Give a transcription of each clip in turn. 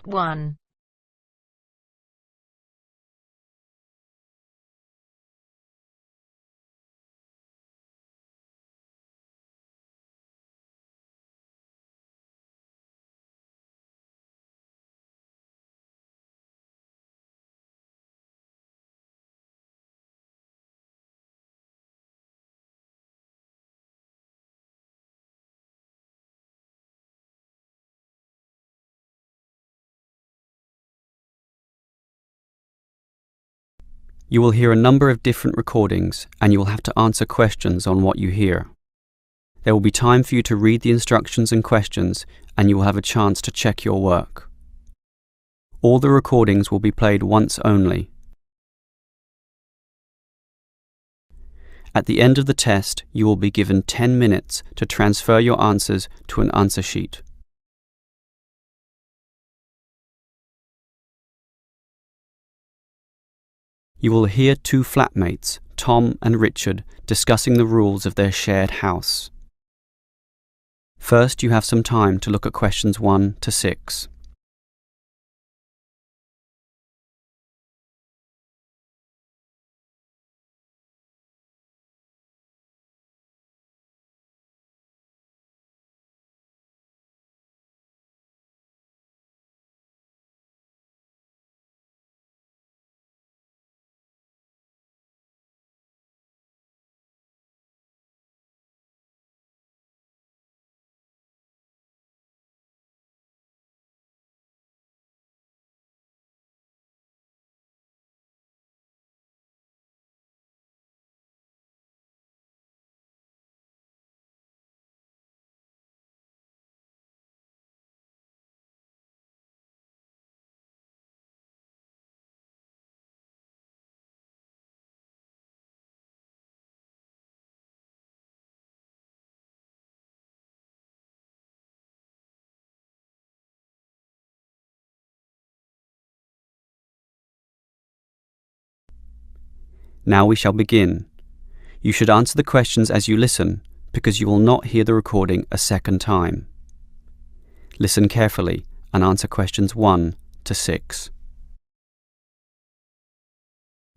1. You will hear a number of different recordings, and you will have to answer questions on what you hear. There will be time for you to read the instructions and questions, and you will have a chance to check your work. All the recordings will be played once only. At the end of the test, you will be given 10 minutes to transfer your answers to an answer sheet. You will hear two flatmates, Tom and Richard, discussing the rules of their shared house. First, you have some time to look at questions 1 to 6. Now we shall begin. You should answer the questions as you listen, because you will not hear the recording a second time. Listen carefully and answer questions 1 to 6.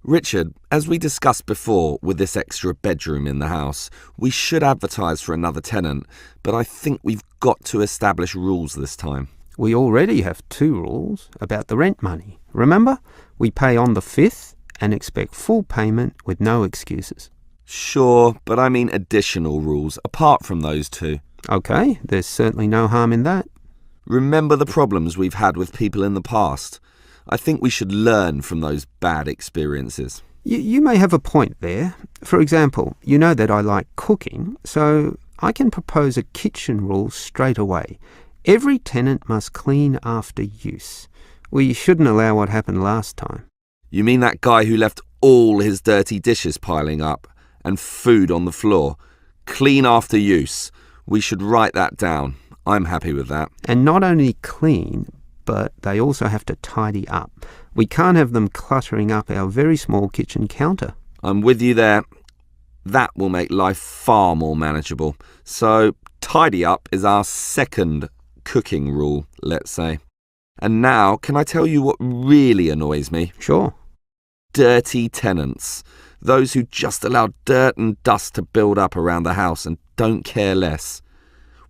Richard, as we discussed before with this extra bedroom in the house, we should advertise for another tenant, but I think we've got to establish rules this time. We already have 2 rules about the rent money. Remember? We pay on the 5th and expect full payment with no excuses. Sure, but I mean additional rules apart from those 2. Okay, there's certainly no harm in that. Remember the problems we've had with people in the past. I think we should learn from those bad experiences. You may have a point there. For example, you know that I like cooking, so I can propose a kitchen rule straight away. Every tenant must clean after use. We shouldn't allow what happened last time. You mean that guy who left all his dirty dishes piling up and food on the floor? Clean after use. We should write that down. I'm happy with that. And not only clean, but they also have to tidy up. We can't have them cluttering up our very small kitchen counter. I'm with you there. That will make life far more manageable. So, tidy up is our second cooking rule, let's say. And now, can I tell you what really annoys me? Sure. Dirty tenants. Those who just allow dirt and dust to build up around the house and don't care less.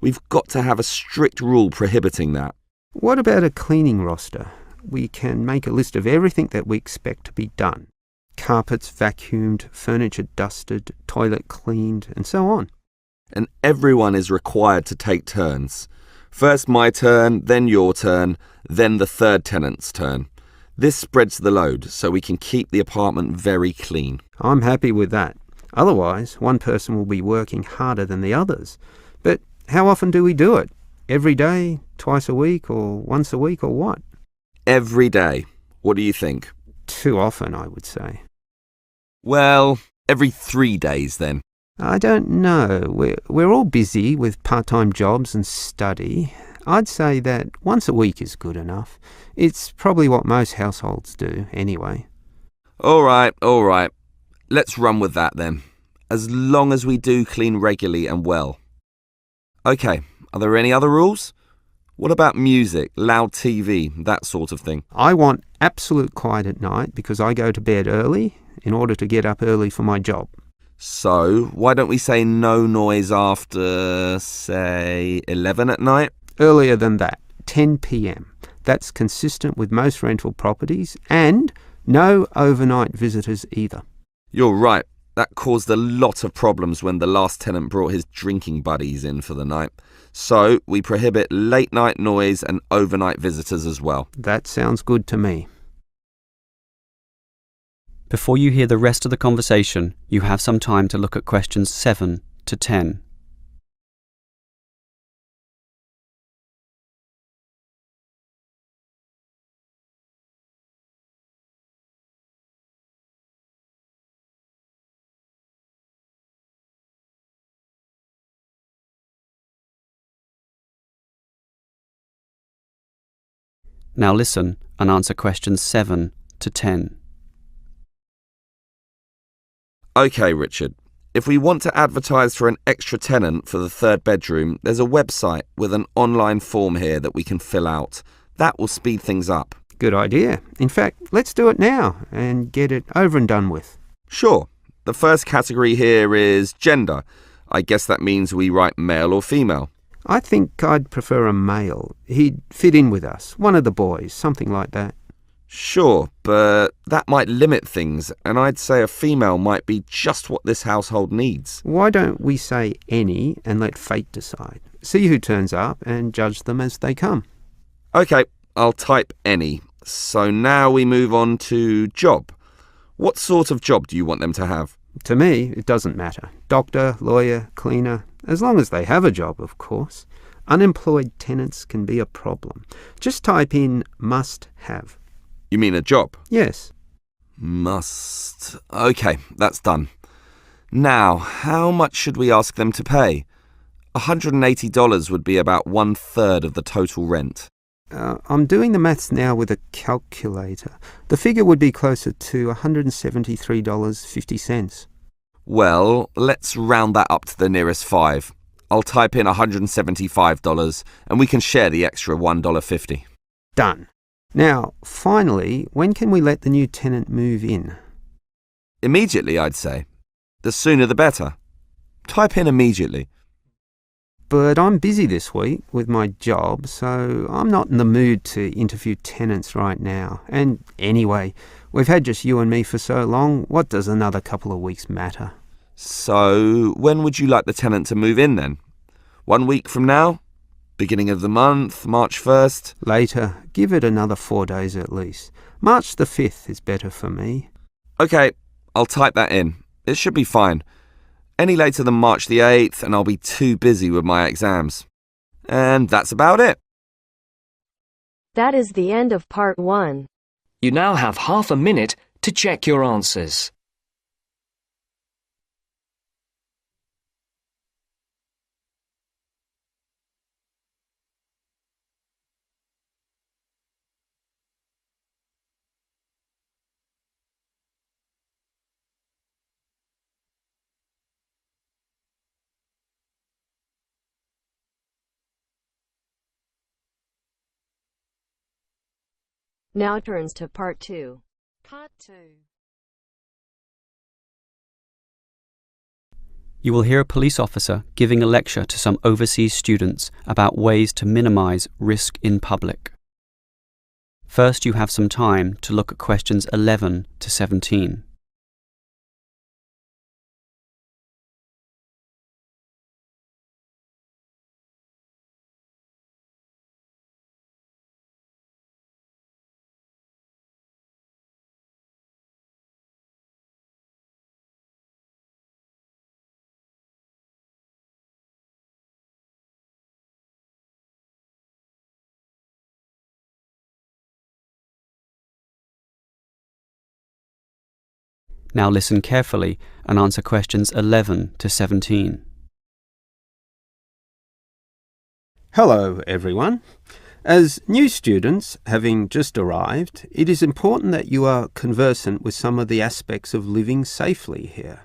We've got to have a strict rule prohibiting that. What about a cleaning roster? We can make a list of everything that we expect to be done. Carpets vacuumed, furniture dusted, toilet cleaned, and so on. And everyone is required to take turns. First my turn, then your turn, then the third tenant's turn. This spreads the load so we can keep the apartment very clean. I'm happy with that. Otherwise, one person will be working harder than the others. But how often do we do it? Every day, twice a week, or once a week, or what? Every day. What do you think? Too often, I would say. Well, every 3 days then. I don't know. We're all busy with part-time jobs and study. I'd say that once a week is good enough. It's probably what most households do, anyway. All right. Let's run with that then. As long as we do clean regularly and well. Okay, are there any other rules? What about music, loud TV, that sort of thing? I want absolute quiet at night because I go to bed early in order to get up early for my job. So, why don't we say no noise after, say, 11 at night? Earlier than that, 10 p.m. That's consistent with most rental properties, and no overnight visitors either. You're right. That caused a lot of problems when the last tenant brought his drinking buddies in for the night. So, we prohibit late night noise and overnight visitors as well. That sounds good to me. Before you hear the rest of the conversation, you have some time to look at questions 7 to 10. Now listen and answer questions 7 to 10. Okay, Richard. If we want to advertise for an extra tenant for the third bedroom, there's a website with an online form here that we can fill out. That will speed things up. Good idea. In fact, let's do it now and get it over and done with. Sure. The first category here is gender. I guess that means we write male or female. I think I'd prefer a male. He'd fit in with us, one of the boys, something like that. Sure, but that might limit things, and I'd say a female might be just what this household needs. Why don't we say any and let fate decide? See who turns up and judge them as they come. Okay, I'll type any. So now we move on to job. What sort of job do you want them to have? To me, it doesn't matter. Doctor, lawyer, cleaner, as long as they have a job, of course. Unemployed tenants can be a problem. Just type in must have. You mean a job? Yes. Must. Okay, that's done. Now, how much should we ask them to pay? $180 would be about 1/3 of the total rent. I'm doing the maths now with a calculator. The figure would be closer to $173.50. Well, let's round that up to the nearest 5. I'll type in $175 and we can share the extra $1.50. Done. Now, finally, when can we let the new tenant move in? Immediately, I'd say. The sooner the better. Type in immediately. But I'm busy this week with my job, so I'm not in the mood to interview tenants right now. And anyway, we've had just you and me for so long, what does another couple of weeks matter? So, when would you like the tenant to move in then? 1 week from now? Beginning of the month, March 1st? Later. Give it another 4 days at least. March the 5th is better for me. Okay, I'll type that in. It should be fine. Any later than March the 8th and I'll be too busy with my exams. And that's about it. That is the end of part 1. You now have half a minute to check your answers. Now turns to part 2. Part 2. You will hear a police officer giving a lecture to some overseas students about ways to minimize risk in public. First, you have some time to look at questions 11 to 17. Now listen carefully and answer questions 11 to 17. Hello, everyone. As new students, having just arrived, it is important that you are conversant with some of the aspects of living safely here.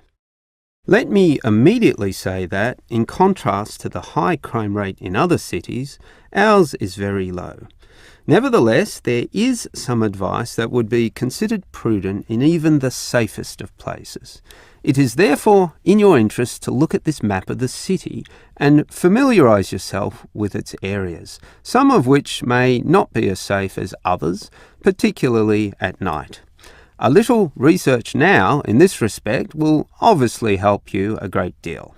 Let me immediately say that, in contrast to the high crime rate in other cities, ours is very low. Nevertheless, there is some advice that would be considered prudent in even the safest of places. It is therefore in your interest to look at this map of the city and familiarise yourself with its areas, some of which may not be as safe as others, particularly at night. A little research now in this respect will obviously help you a great deal.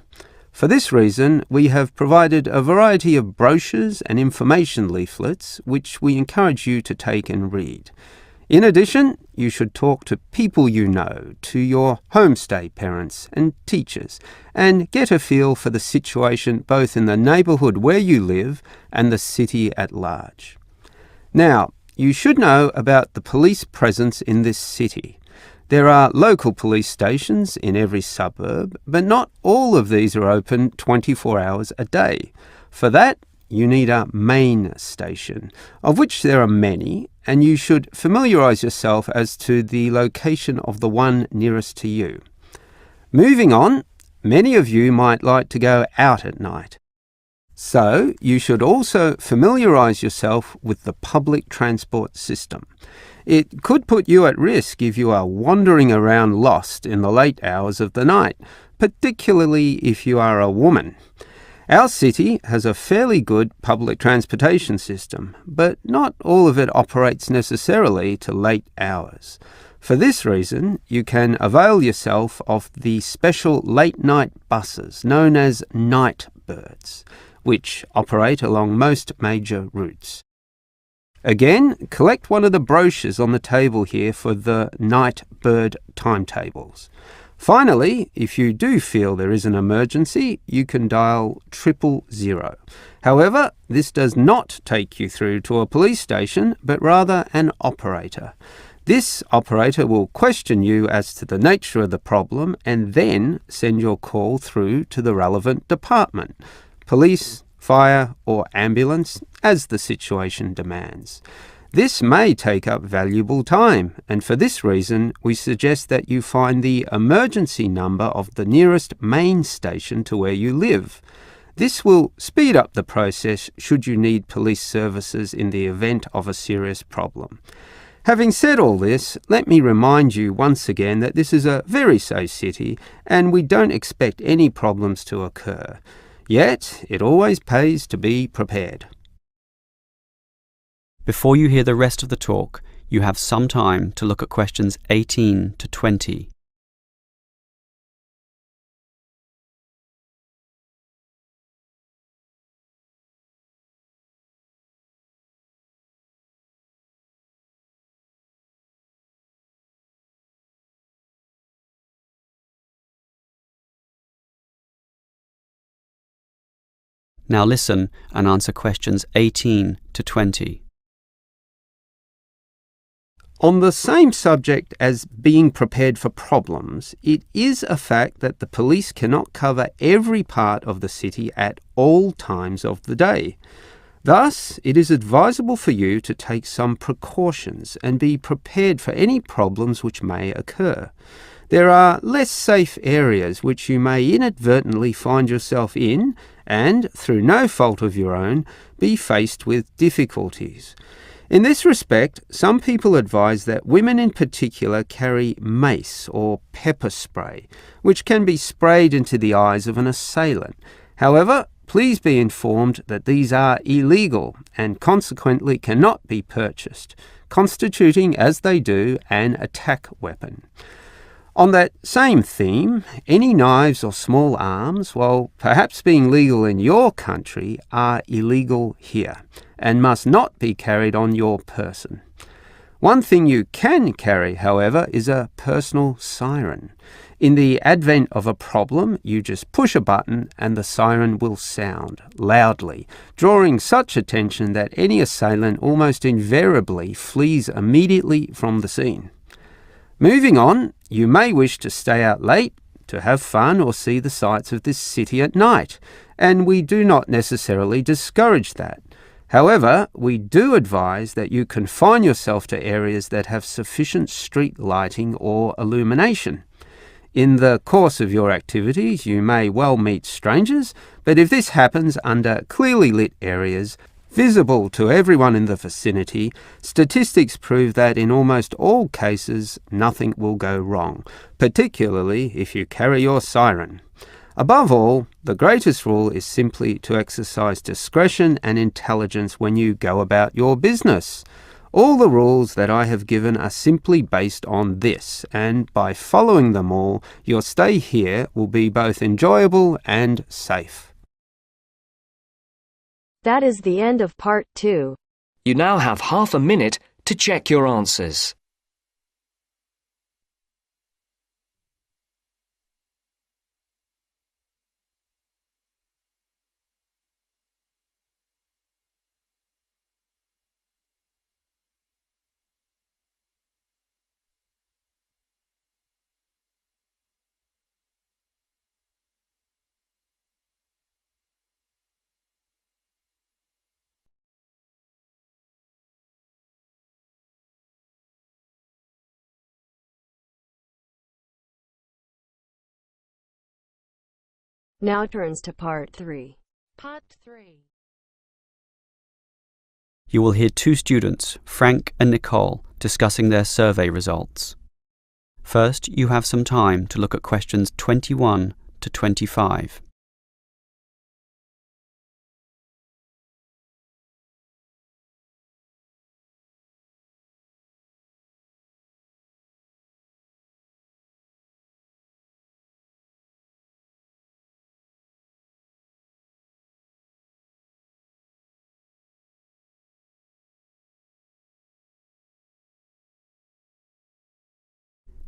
For this reason, we have provided a variety of brochures and information leaflets which we encourage you to take and read. In addition, you should talk to people you know, to your homestay parents and teachers, and get a feel for the situation both in the neighbourhood where you live and the city at large. Now, you should know about the police presence in this city. There are local police stations in every suburb, but not all of these are open 24 hours a day. For that, you need a main station, of which there are many, and you should familiarise yourself as to the location of the one nearest to you. Moving on, many of you might like to go out at night. So, you should also familiarise yourself with the public transport system. It could put you at risk if you are wandering around lost in the late hours of the night, particularly if you are a woman. Our city has a fairly good public transportation system, but not all of it operates necessarily to late hours. For this reason, you can avail yourself of the special late-night buses known as night birds, which operate along most major routes. Again, collect one of the brochures on the table here for the night bird timetables. Finally, if you do feel there is an emergency, you can dial 000. However, this does not take you through to a police station, but rather an operator. This operator will question you as to the nature of the problem and then send your call through to the relevant department, police, fire, or ambulance, as the situation demands. This may take up valuable time, and for this reason, we suggest that you find the emergency number of the nearest main station to where you live. This will speed up the process should you need police services in the event of a serious problem. Having said all this, let me remind you once again that this is a very safe city, and we don't expect any problems to occur. Yet, it always pays to be prepared. Before you hear the rest of the talk, you have some time to look at questions 18 to 20. Now listen and answer questions 18 to 20. On the same subject as being prepared for problems, it is a fact that the police cannot cover every part of the city at all times of the day. Thus, it is advisable for you to take some precautions and be prepared for any problems which may occur. There are less safe areas which you may inadvertently find yourself in and, through no fault of your own, be faced with difficulties. In this respect, some people advise that women in particular carry mace or pepper spray, which can be sprayed into the eyes of an assailant. However, please be informed that these are illegal and consequently cannot be purchased, constituting, as they do, an attack weapon. On that same theme, any knives or small arms, while perhaps being legal in your country, are illegal here and must not be carried on your person. One thing you can carry, however, is a personal siren. In the advent of a problem, you just push a button and the siren will sound loudly, drawing such attention that any assailant almost invariably flees immediately from the scene. Moving on, you may wish to stay out late, to have fun or see the sights of this city at night, and we do not necessarily discourage that. However, we do advise that you confine yourself to areas that have sufficient street lighting or illumination. In the course of your activities, you may well meet strangers, but if this happens under clearly lit areas, visible to everyone in the vicinity, statistics prove that in almost all cases, nothing will go wrong, particularly if you carry your siren. Above all, the greatest rule is simply to exercise discretion and intelligence when you go about your business. All the rules that I have given are simply based on this, and by following them all, your stay here will be both enjoyable and safe. That is the end of part 2. You now have half a minute to check your answers. Now turns to part 3. Part 3. You will hear two students, Frank and Nicole, discussing their survey results. First, you have some time to look at questions 21 to 25.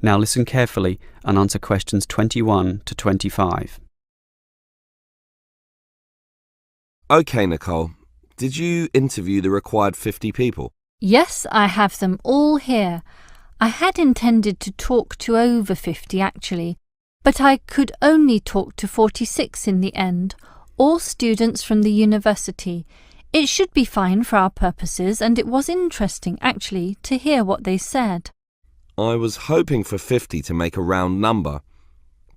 Now listen carefully and answer questions 21 to 25. OK, Nicole. Did you interview the required 50 people? Yes, I have them all here. I had intended to talk to over 50 actually, but I could only talk to 46 in the end, all students from the university. It should be fine for our purposes, and it was interesting actually to hear what they said. I was hoping for 50 to make a round number.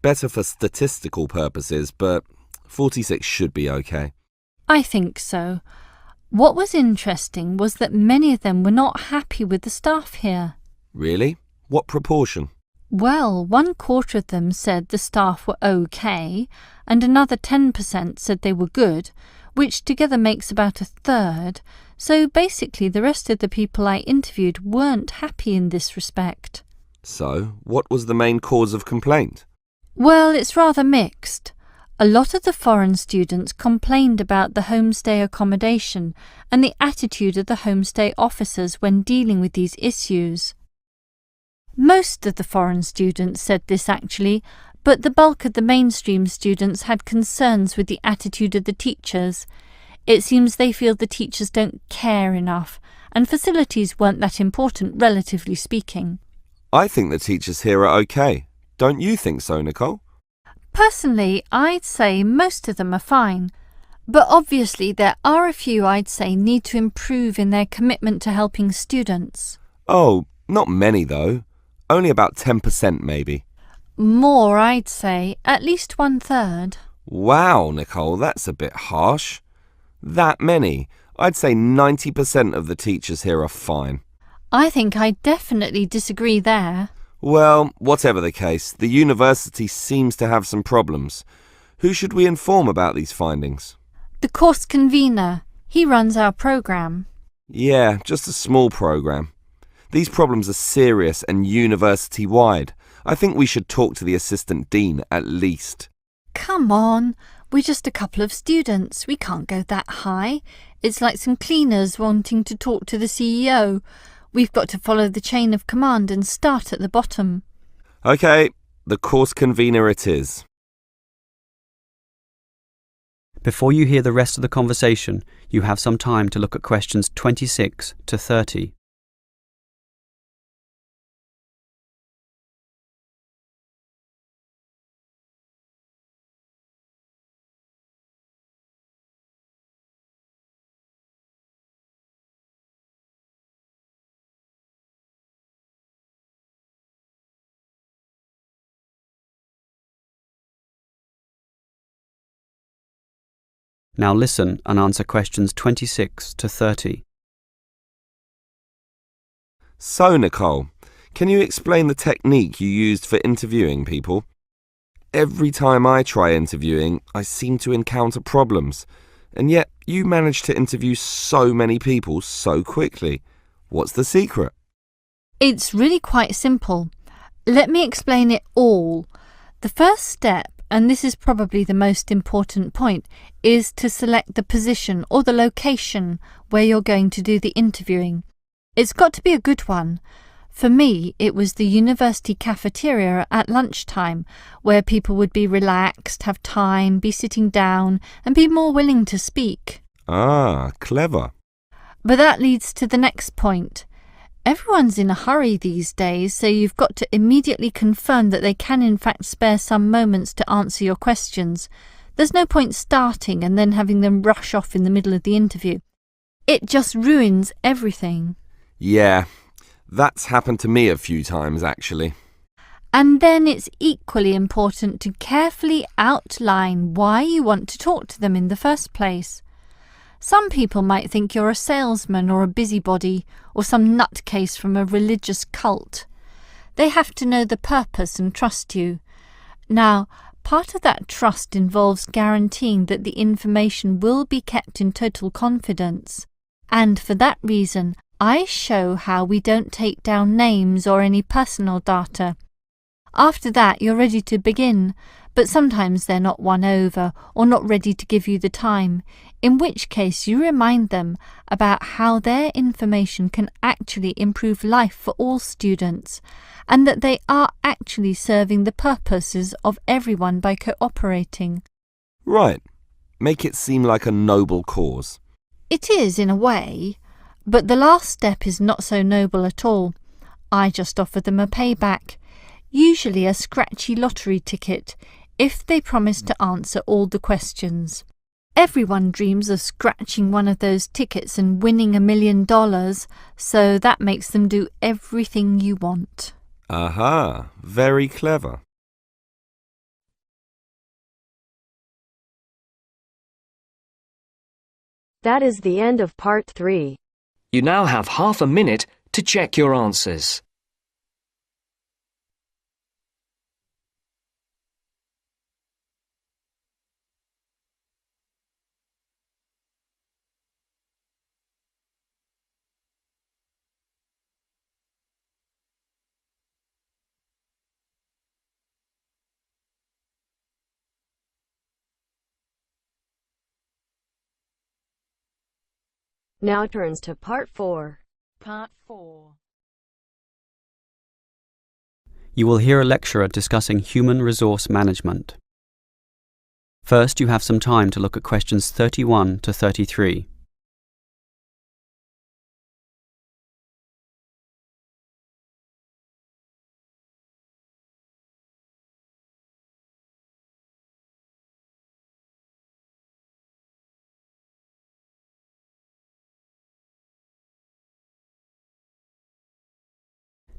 Better for statistical purposes, but 46 should be OK. I think so. What was interesting was that many of them were not happy with the staff here. Really? What proportion? Well, 1/4 of them said the staff were OK, and another 10% said they were good, which together makes about 1/3. So basically the rest of the people I interviewed weren't happy in this respect. So, what was the main cause of complaint? Well, it's rather mixed. A lot of the foreign students complained about the homestay accommodation and the attitude of the homestay officers when dealing with these issues. Most of the foreign students said this actually, but the bulk of the mainstream students had concerns with the attitude of the teachers. It seems they feel the teachers don't care enough, and facilities weren't that important, relatively speaking. I think the teachers here are OK. Don't you think so, Nicole? Personally, I'd say most of them are fine. But obviously there are a few I'd say need to improve in their commitment to helping students. Oh, not many though. Only about 10% maybe. More, I'd say. At least 1/3. Wow, Nicole, that's a bit harsh. That many? I'd say 90% of the teachers here are fine. I think I definitely disagree there. Well, whatever the case, the university seems to have some problems. Who should we inform about these findings? The course convener. He runs our programme. Yeah, just a small programme. These problems are serious and university-wide. I think we should talk to the assistant dean at least. Come on, we're just a couple of students. We can't go that high. It's like some cleaners wanting to talk to the CEO. We've got to follow the chain of command and start at the bottom. OK, the course convener it is. Before you hear the rest of the conversation, you have some time to look at questions 26 to 30. Now listen and answer questions 26 to 30. So, Nicole, can you explain the technique you used for interviewing people? Every time I try interviewing, I seem to encounter problems, and yet you manage to interview so many people so quickly. What's the secret? It's really quite simple. Let me explain it all. The first step, and this is probably the most important point, is to select the position or the location where you're going to do the interviewing. It's got to be a good one. For me, it was the university cafeteria at lunchtime, where people would be relaxed, have time, be sitting down, and be more willing to speak. Ah, clever. But that leads to the next point. Everyone's in a hurry these days, so you've got to immediately confirm that they can in fact spare some moments to answer your questions. There's no point starting and then having them rush off in the middle of the interview. It just ruins everything. Yeah, that's happened to me a few times, actually. And then it's equally important to carefully outline why you want to talk to them in the first place. Some people might think you're a salesman or a busybody or some nutcase from a religious cult. They have to know the purpose and trust you. Now, part of that trust involves guaranteeing that the information will be kept in total confidence. And for that reason, I show how we don't take down names or any personal data. After that, you're ready to begin, but sometimes they're not won over or not ready to give you the time, in which case you remind them about how their information can actually improve life for all students, and that they are actually serving the purposes of everyone by cooperating. Right. Make it seem like a noble cause. It is, in a way, but the last step is not so noble at all. I just offer them a payback, usually a scratchy lottery ticket, if they promise to answer all the questions. Everyone dreams of scratching one of those tickets and winning $1 million, so that makes them do everything you want. Aha, very clever. That is the end of part 3. You now have half a minute to check your answers. Now turns to part 4. Part 4. You will hear a lecturer discussing human resource management. First, you have some time to look at questions 31 to 33.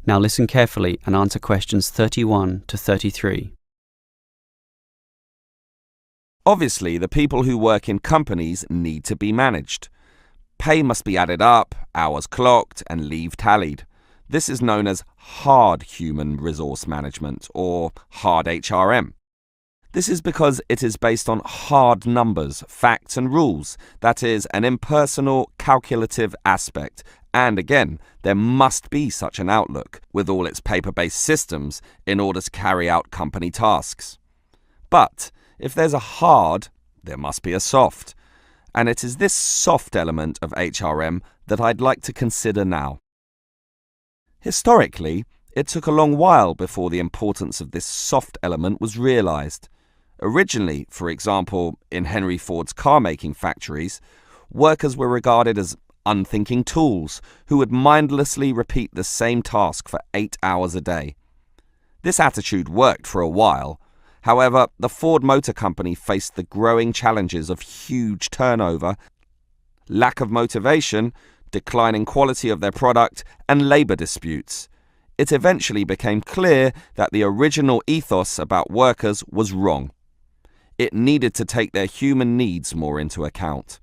Now listen carefully and answer questions 31 to 33. Obviously, the people who work in companies need to be managed. Pay must be added up, hours clocked, and leave tallied. This is known as hard human resource management, or hard HRM. This is because it is based on hard numbers, facts and rules. That is, an impersonal, calculative aspect. And again, there must be such an outlook, with all its paper-based systems, in order to carry out company tasks. But if there's a hard, there must be a soft. And it is this soft element of HRM that I'd like to consider now. Historically, it took a long while before the importance of this soft element was realized. Originally, for example, in Henry Ford's car-making factories, workers were regarded as unthinking tools who would mindlessly repeat the same task for 8 hours a day. This attitude worked for a while. However, the Ford Motor Company faced the growing challenges of huge turnover, lack of motivation, declining quality of their product, and labor disputes. It eventually became clear that the original ethos about workers was wrong. It needed to take their human needs more into account.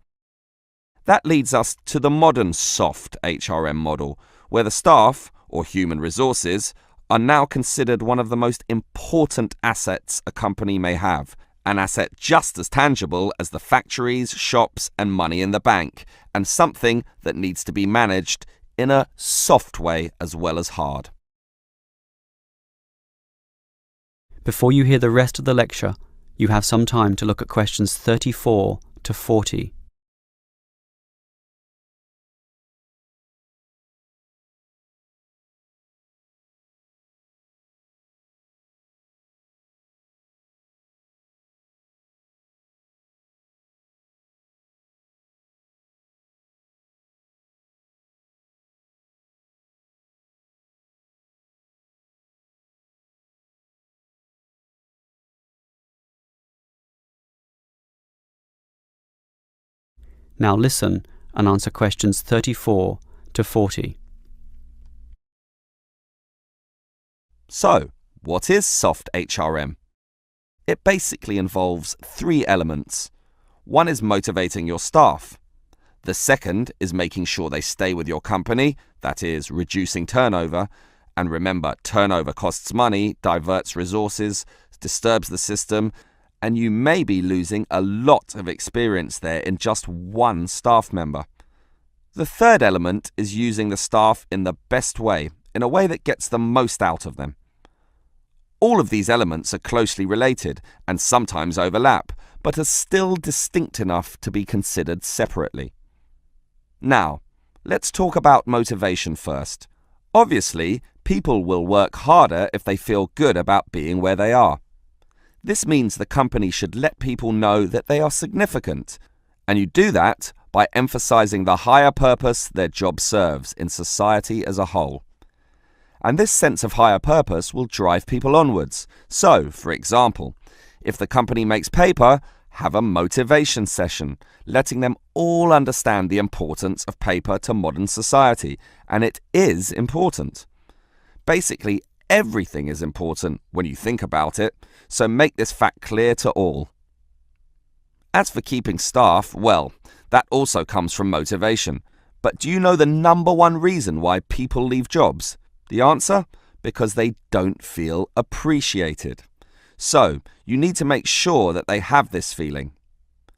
That leads us to the modern soft HRM model, where the staff, or human resources, are now considered one of the most important assets a company may have, an asset just as tangible as the factories, shops, and money in the bank, and something that needs to be managed in a soft way as well as hard. Before you hear the rest of the lecture, you have some time to look at questions 34 to 40. Now listen and answer questions 34 to 40. So, what is soft HRM? It basically involves 3 elements. One is motivating your staff. The second is making sure they stay with your company, that is, reducing turnover. And remember, turnover costs money, diverts resources, disturbs the system, and you may be losing a lot of experience there in just one staff member. The third element is using the staff in the best way, in a way that gets the most out of them. All of these elements are closely related and sometimes overlap, but are still distinct enough to be considered separately. Now, let's talk about motivation first. Obviously, people will work harder if they feel good about being where they are. This means the company should let people know that they are significant, and you do that by emphasizing the higher purpose their job serves in society as a whole. And this sense of higher purpose will drive people onwards. So, for example, if the company makes paper, have a motivation session, letting them all understand the importance of paper to modern society, and it is important. Basically, everything is important when you think about it, so make this fact clear to all. As for keeping staff, well, that also comes from motivation. But do you know the number one reason why people leave jobs? The answer? Because they don't feel appreciated. So, you need to make sure that they have this feeling.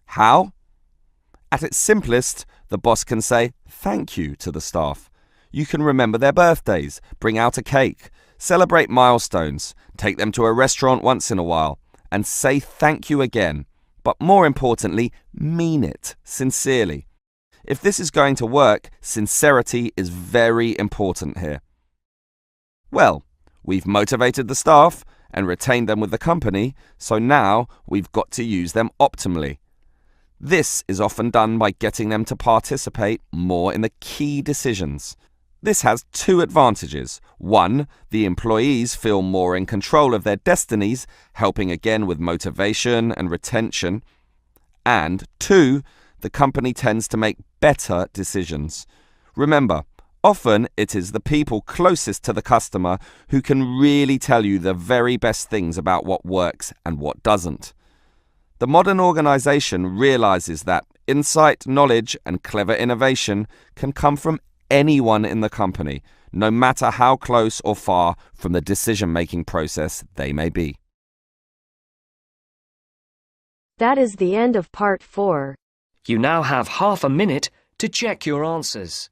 How? At its simplest, the boss can say thank you to the staff. You can remember their birthdays, bring out a cake, celebrate milestones, take them to a restaurant once in a while, and say thank you again. But more importantly, mean it sincerely. If this is going to work, sincerity is very important here. Well, we've motivated the staff and retained them with the company, so now we've got to use them optimally. This is often done by getting them to participate more in the key decisions. This has 2 advantages. 1, the employees feel more in control of their destinies, helping again with motivation and retention. And 2, the company tends to make better decisions. Remember, often it is the people closest to the customer who can really tell you the very best things about what works and what doesn't. The modern organization realizes that insight, knowledge, and clever innovation can come from anyone in the company, no matter how close or far from the decision-making process they may be. That is the end of part 4. You now have half a minute to check your answers.